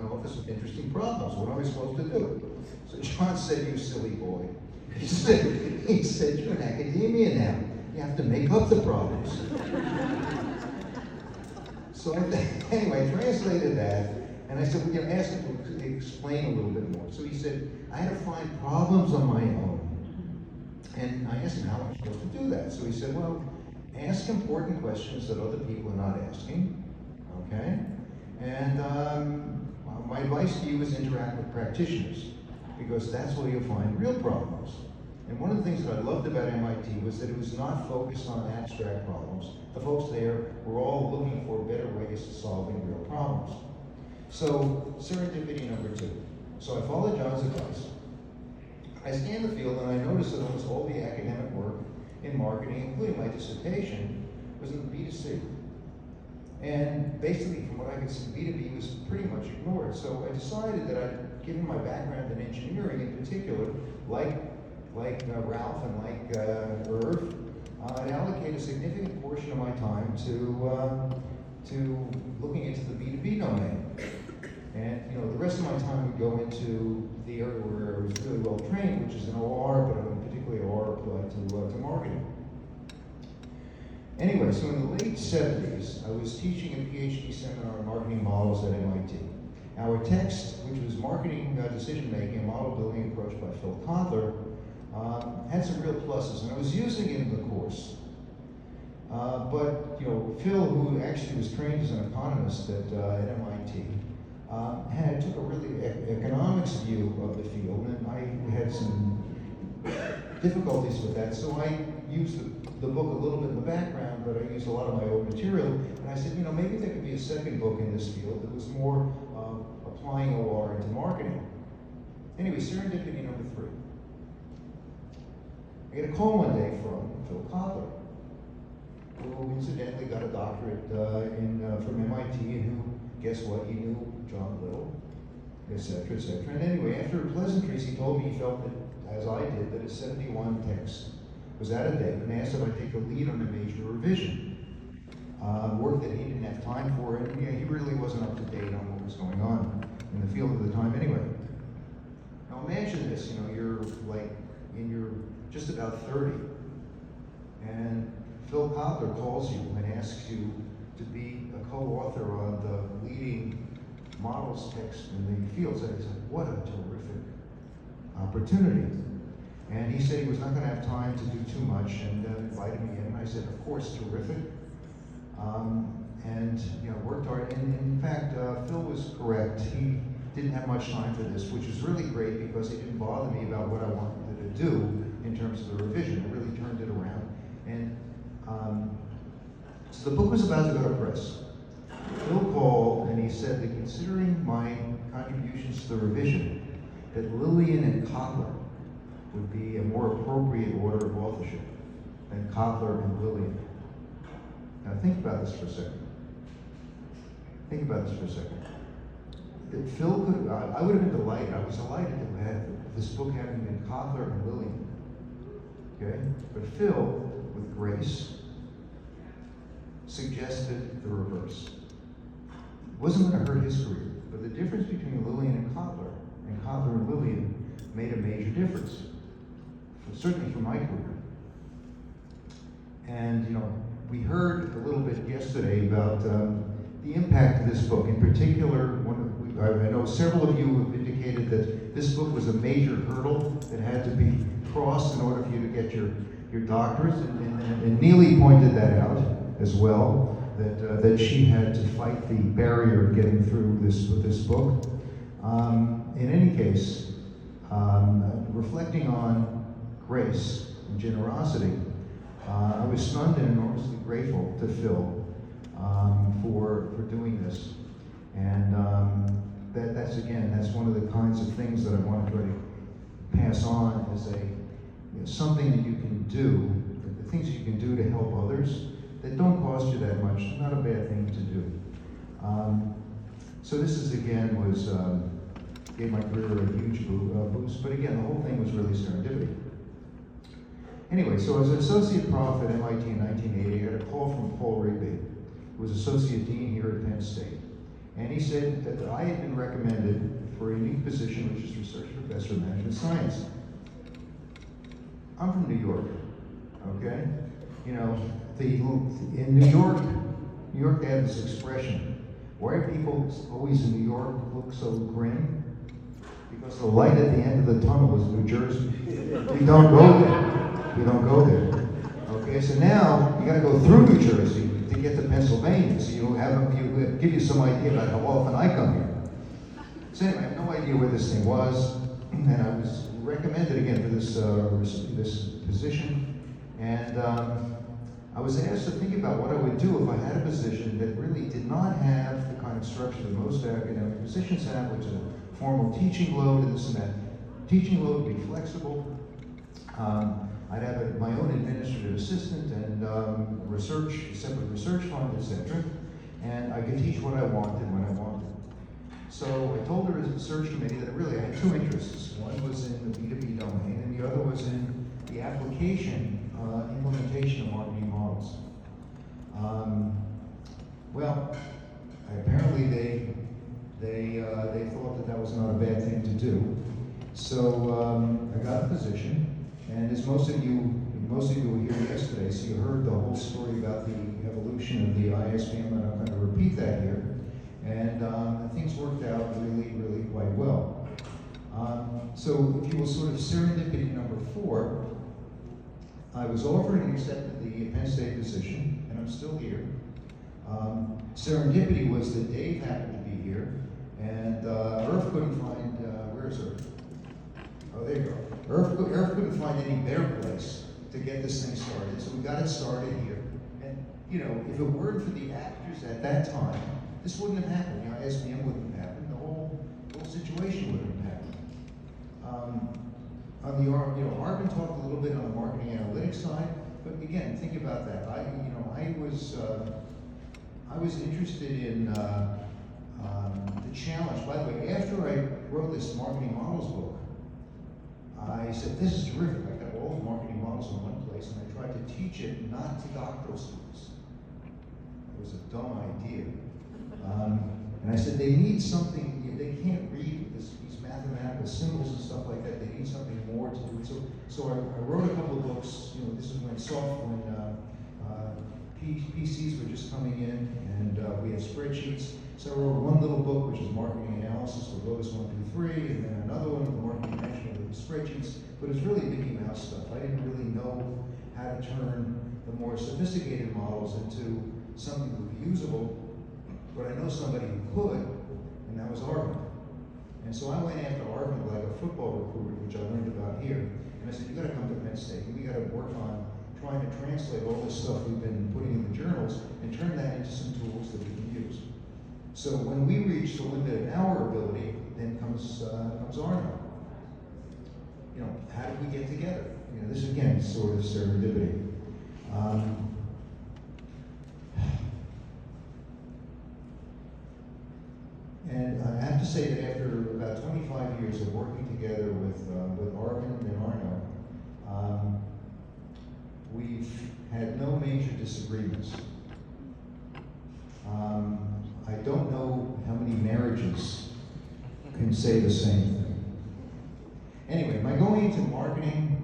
office with interesting problems. What am I supposed to do? So John said, you silly boy. He said, you're in academia now. You have to make up the problems. So anyway, I translated that, and I said, asked him to explain a little bit more. So he said, I had to find problems on my own. And I asked him, how am I supposed to do that? So he said, well, ask important questions that other people are not asking, okay? And my advice to you is interact with practitioners, because that's where you'll find real problems. And one of the things that I loved about MIT was that it was not focused on abstract problems. The folks there were all looking for better ways of solving real problems. So, serendipity number 2. So I followed John's advice. I scanned the field and I noticed that almost all the academic work in marketing, including my dissertation, was in B2C. And basically, from what I could see, B2B was pretty much ignored. So I decided that I'd, given my background in engineering in particular, like Ralph and like Irv, I'd allocate a significant portion of my time to looking into the B2B domain. And the rest of my time would go into the area where I was really well trained, which is in OR, but particularly OR applied to marketing. Anyway, so in the late 70s, I was teaching a PhD seminar on marketing models at MIT. Our text, which was Marketing Decision Making, a Model Building Approach by Phil Kotler, had some real pluses, and I was using it in the course. But Phil, who actually was trained as an economist at MIT, took a really economics view of the field, and I had some difficulties with that, so I used the book a little bit in the background, but I used a lot of my own material, and I said, maybe there could be a second book in this field that was more applying OR into marketing. Anyway, serendipity number 3. I get a call one day from Phil Kotler, who incidentally got a doctorate from MIT, and who, guess what, he knew John Little. etc., etc. And anyway, after pleasantries, he told me he felt that, as I did, that his 71 text was out of date, and asked if I'd take the lead on a major revision. Work that he didn't have time for, and he really wasn't up to date on what was going on in the field at the time anyway. Now imagine this, you're like in your just about 30, and Phil Kotler calls you and asks you to be a co-author on the leading models text in the field. So I said, what a terrific opportunity. And he said he was not going to have time to do too much, and invited me in. And I said, of course, terrific. And worked hard. And in fact, Phil was correct. He didn't have much time for this, which was really great because he didn't bother me about what I wanted to do in terms of the revision. It really turned it around. And so the book was about to go to press. Phil called and he said that considering my contributions to the revision, that Lilien and Kotler would be a more appropriate order of authorship than Kotler and Lilien. Now think about this for a second. Think about this for a second. That Phil could, I would have been delighted. I was delighted to have this book having been Kotler and Lilien. Okay? But Phil, with grace, suggested the reverse. It wasn't going to hurt his career, but the difference between Lilien and Kotler and Lilien made a major difference, certainly for my career. And we heard a little bit yesterday about the impact of this book. In particular, I know several of you have indicated that this book was a major hurdle that had to be crossed in order for you to get your doctorate, and Neely pointed that out as well, that she had to fight the barrier of getting through this book. In any case, reflecting on grace and generosity, I was stunned and enormously grateful to Phil for doing this. And that's one of the kinds of things that I want to try to pass on as something that you can do, the things that you can do to help others that don't cost you that much. It's not a bad thing to do. So this is gave my career a huge boost, but again, the whole thing was really serendipity. Anyway, so as an associate prof at MIT in 1980, I got a call from Paul Rigby, who was associate dean here at Penn State. And he said that I had been recommended for a unique position, which is research professor of management science. I'm from New York, okay? In New York they have this expression, why are people always in New York look so grim? Because the light at the end of the tunnel is New Jersey. You don't go there. You don't go there. Okay, so now you got to go through New Jersey to get to Pennsylvania. So you give you some idea about how often I come here. So anyway, I have no idea where this thing was, and I was recommended again for this position, and I was asked to think about what I would do if I had a position that really did not have the kind of structure that most academic positions have, which is a formal teaching load and this and that. Teaching load would be flexible. I'd have my own administrative assistant and separate research fund, etc. And I could teach what I wanted when I wanted. So I told the research committee that really I had two interests. One was in the B2B domain, and the other was in the application, implementation of marketing models. Apparently they thought that was not a bad thing to do. So I got a position, and as most of you were here yesterday, so you heard the whole story about the evolution of the ISBM, and I'm going to repeat that here. And things worked out really, really quite well. So if you will, sort of serendipity number 4, I was offered and accepted the Penn State position, and I'm still here. Serendipity was that Dave happened to be here, and Irv couldn't find, where's Irv? Oh, there you go. Irv couldn't find any better place to get this thing started, so we got it started here. And, if it weren't for the actors at that time, this wouldn't have happened. SBM wouldn't have happened. The whole situation wouldn't have happened. Arvin talked a little bit on the marketing analytics side, but again, think about that. I was interested in the challenge. By the way, after I wrote this marketing models book, I said, this is terrific. I got all the marketing models in one place, and I tried to teach it not to doctoral students. It was a dumb idea. And I said, they need something, they can't read these mathematical symbols and stuff like that. They need something more to do it. So I wrote a couple of books. This is when PCs were just coming in, and we had spreadsheets. So I wrote one little book, which is marketing analysis for Lotus 1, 2, 3, and then another one with marketing management with spreadsheets. But it's really Mickey Mouse stuff. I didn't really know how to turn the more sophisticated models into something that would be usable. But I know somebody who could, and that was Arvind. And so I went after Arvind like a football recruiter, which I learned about here. And I said, you gotta come to Penn State, and we gotta work on trying to translate all this stuff we've been putting in the journals and turn that into some tools that we can use. So when we reach the limit of our ability, then comes Arno. How did we get together? This again is sort of serendipity. And I have to say that after about 25 years of working together with Arvind and Arno, we've had no major disagreements. I don't know how many marriages can say the same thing. Anyway, my going into marketing,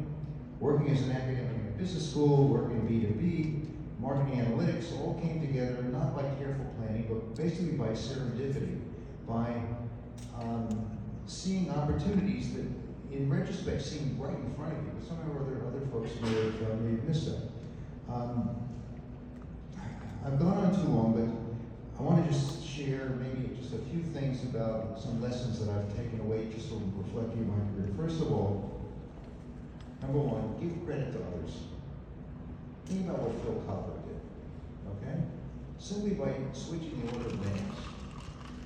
working as an academic in a business school, working B2B, marketing analytics, all came together not by careful planning, but basically by serendipity, by seeing opportunities that, in retrospect, seemed right in front of you, but somehow or other folks may have missed that. I've gone on too long, but I want to just share maybe just a few things about some lessons that I've taken away just from reflecting on my career. First of all, number one, give credit to others. Think about what Phil Kotler did, okay? Simply by switching the order of names.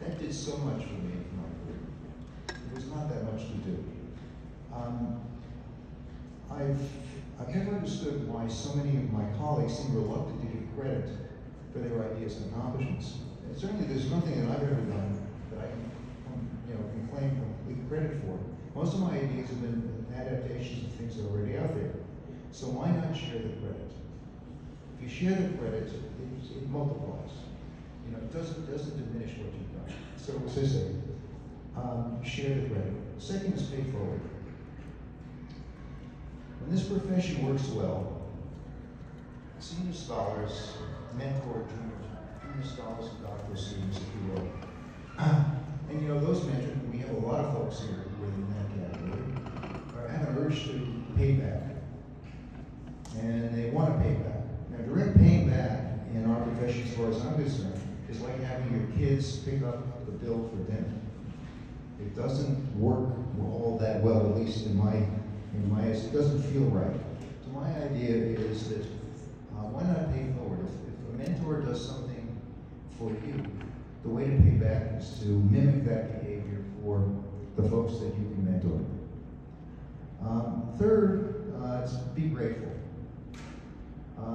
That did so much for me in my career. There was not that much to do. I've never understood why so many of my colleagues seem reluctant to give credit for their ideas and accomplishments. And certainly there's nothing that I've ever done that I can claim complete credit for. Most of my ideas have been adaptations of things that are already out there. So why not share the credit? If you share the credit, it multiplies. It doesn't diminish what you've done. So as I say, share the credit. Second is pay forward. When this profession works well, senior scholars mentor junior scholars and doctoral students, if you will. And those mentors, we have a lot of folks here within that category, have an urge to pay back. And they want to pay back. Now, direct paying back in our profession, as far as I'm concerned, is like having your kids pick up the bill for dinner. It doesn't work all that well, at least in my it doesn't feel right. So my idea is that why not pay forward? If a mentor does something for you, the way to pay back is to mimic that behavior for the folks that you can mentor. Third, is be grateful.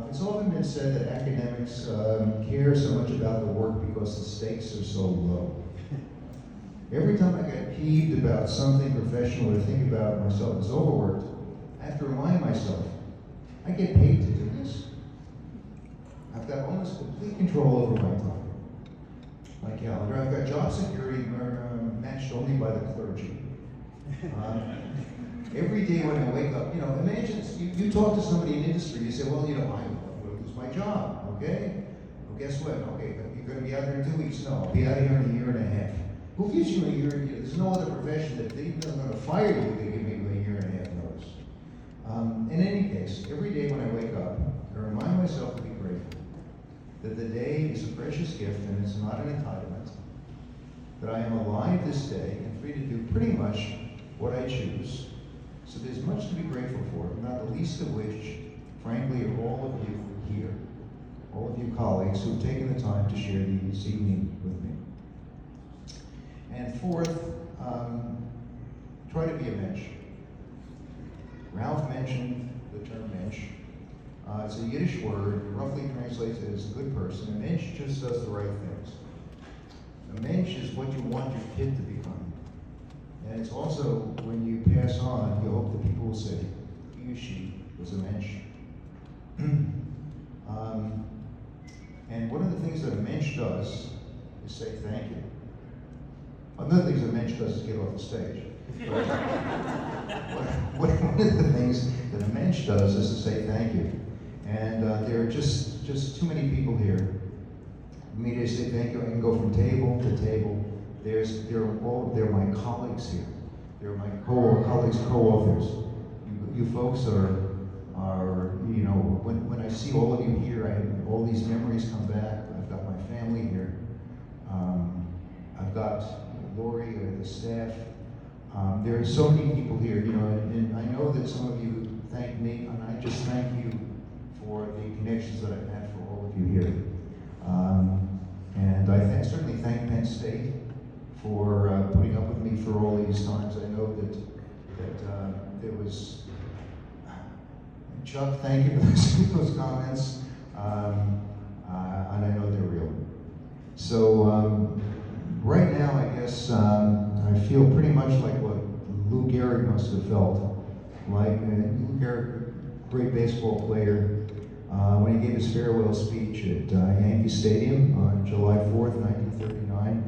It's often been said that academics care so much about the work because the stakes are so low. Every time I get peeved about something professional or think about myself as overworked, I have to remind myself, I get paid to do this. I've got almost complete control over my time, my calendar. I've got job security matched only by the clergy. Every day when I wake up, imagine you talk to somebody in industry, you say, well, I'm going to lose my job, okay? Well, guess what? Okay, you're going to be out there in 2 weeks? No, I'll be out here in a year and a half. Who gives you a year? There's no other profession that they're going to fire you if they give me a year and a half notice. In any case, every day when I wake up, I remind myself to be grateful that the day is a precious gift and it's not an entitlement, that I am alive this day and free to do pretty much what I choose. So there's much to be grateful for, not the least of which, frankly, are all of you here, all of you colleagues who've taken the time to share this evening with me. And fourth, try to be a mensch. Ralph mentioned the term mensch. It's a Yiddish word, it roughly translates it as a good person. A mensch just does the right things. A mensch is what you want your kid to become. And it's also, when you pass on, you hope that people will say, he or she was a mensch. And one of the things that a mensch does is say thank you. Another thing that a mensch does is get off the stage. One of the things that a mensch does is to say thank you. And there are just too many people here for me to say thank you. I can go from table to table. They're my colleagues here. They're my colleagues, co-authors. You folks are you know, when I see all of you here, all these memories come back. I've got my family here. I've got Lori or the staff. There are so many people here, you know, and I know that some of you thank me, and I just thank you for the connections that I've had for all of you here. And I certainly thank Penn State for putting up with me for all these times. I know that there was, Chuck, thank you for those comments, and I know they're real. So right now, I guess I feel pretty much like what Lou Gehrig must have felt. Like Lou Gehrig, great baseball player, when he gave his farewell speech at Yankee Stadium on July 4th, 1939,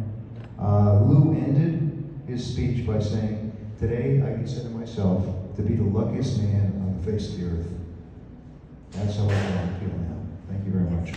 Lou ended his speech by saying, "Today I consider myself to be the luckiest man on the face of the earth." That's how I feel now. Thank you very much.